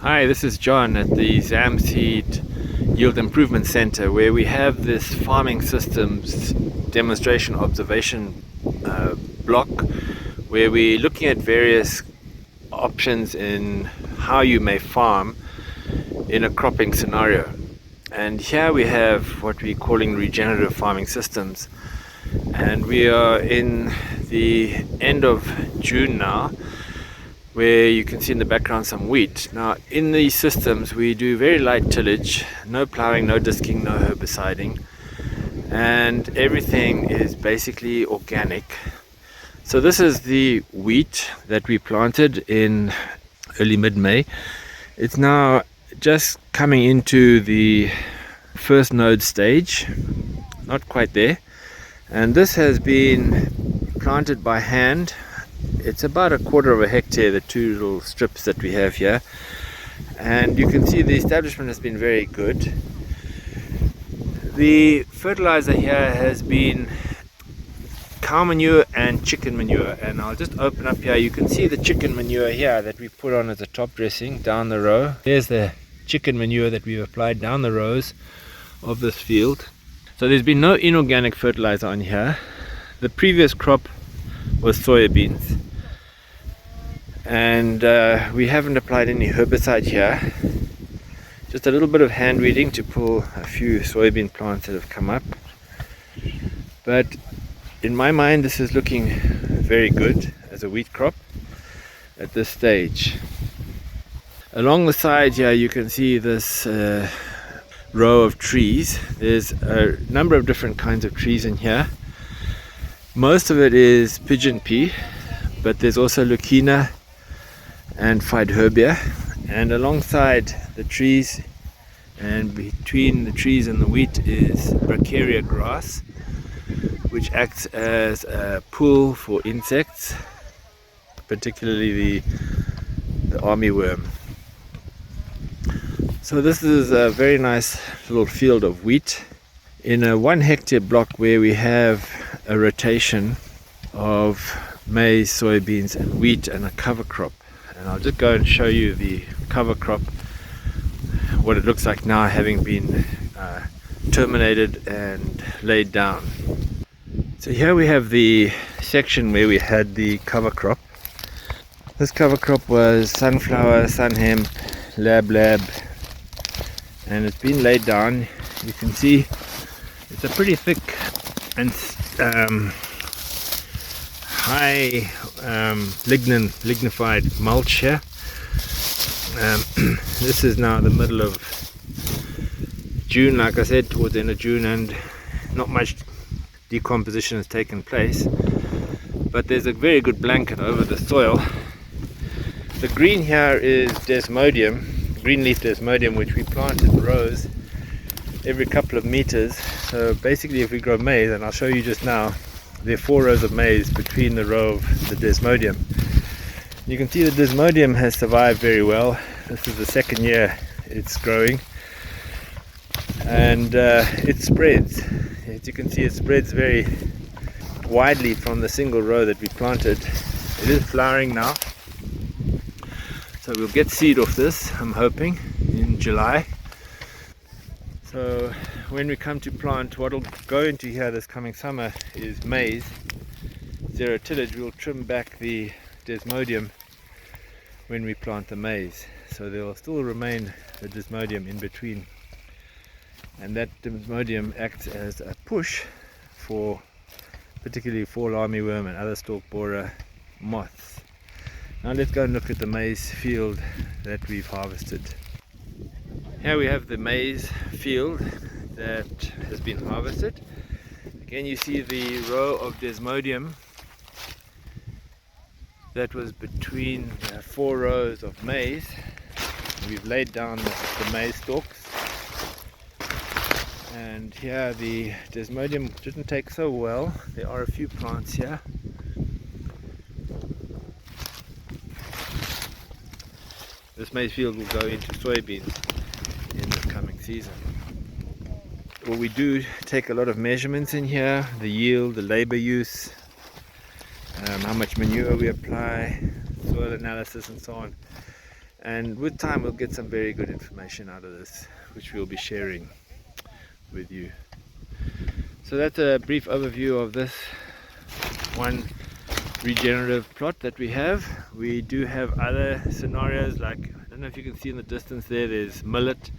Hi, this is John at the Zamseed Yield Improvement Centre, where we have this farming systems demonstration observation block where we're looking at various options in how you may farm in a cropping scenario. And here we have what we're calling regenerative farming systems, and we are in the end of June now, where you can see in the background some wheat. Now in these systems we do very light tillage, no ploughing, no disking, no herbiciding, and everything is basically organic. So this is the wheat that we planted in early mid-May. It's now just coming into the first node stage, not quite there, and this has been planted by hand. It's about 1/4 of a hectare, the two little strips that we have here, and you can see the establishment has been very good. The fertilizer here has been cow manure and chicken manure, and I'll just open up here. You can see the chicken manure here that we put on as a top dressing down the row. There's the chicken manure that we've applied down the rows of this field. So there's been no inorganic fertilizer on here. The previous crop was soyabeans, and we haven't applied any herbicide here, just a little bit of hand weeding to pull a few soybean plants that have come up. But in my mind this is looking very good as a wheat crop at this stage. Along the side here you can see this row of trees. There's a number of different kinds of trees in here. Most of it is pigeon pea, but there's also leucaena and Phaidherbia, and alongside the trees and between the trees and the wheat is bracharia grass, which acts as a pool for insects, particularly the armyworm. So this is a very nice little field of wheat in a 1 hectare block where we have a rotation of maize, soybeans and wheat and a cover crop. And I'll just go and show you the cover crop, what it looks like now having been terminated and laid down. So here we have the section where we had the cover crop. This cover crop was sunflower, sun hemp, lab, and it's been laid down. You can see it's a pretty thick and high lignified mulch here. This is now the middle of June, like I said, towards the end of June, and not much decomposition has taken place, but there's a very good blanket over the soil. The green here is desmodium, green leaf desmodium, which we plant in rows every couple of meters. So basically if we grow maize, and I'll show you just now, there are 4 rows of maize between the row of the desmodium. You can see the desmodium has survived very well. This is the 2nd year it's growing, and it spreads. As you can see, it spreads very widely from the single row that we planted. It is flowering now, so we'll get seed off this, I'm hoping, in July. So when we come to plant, what will go into here this coming summer is maize. Zero tillage, we'll trim back the desmodium when we plant the maize. So there will still remain the desmodium in between. And that desmodium acts as a push for particularly fall armyworm and other stalk borer moths. Now let's go and look at the maize field that we've harvested. Here we have the maize field that has been harvested. Again, you see the row of desmodium that was between 4 rows of maize. We've laid down the maize stalks, and here the desmodium didn't take so well. There are a few plants here. This maize field will go into soybeans in the coming season. Well, we do take a lot of measurements in here, the yield, the labor use, how much manure we apply, soil analysis and so on. and with time we'll get some very good information out of this, which we'll be sharing with you. So that's a brief overview of this one regenerative plot that we have. We do have other scenarios, like, I don't know if you can see in the distance there's millet.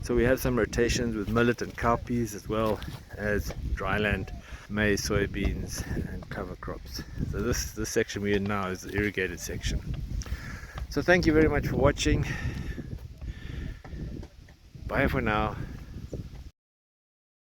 So we have some rotations with millet and cowpeas, as well as dryland maize, soybeans and cover crops. So this section we're in now is the irrigated section. So thank you very much for watching. Bye for now.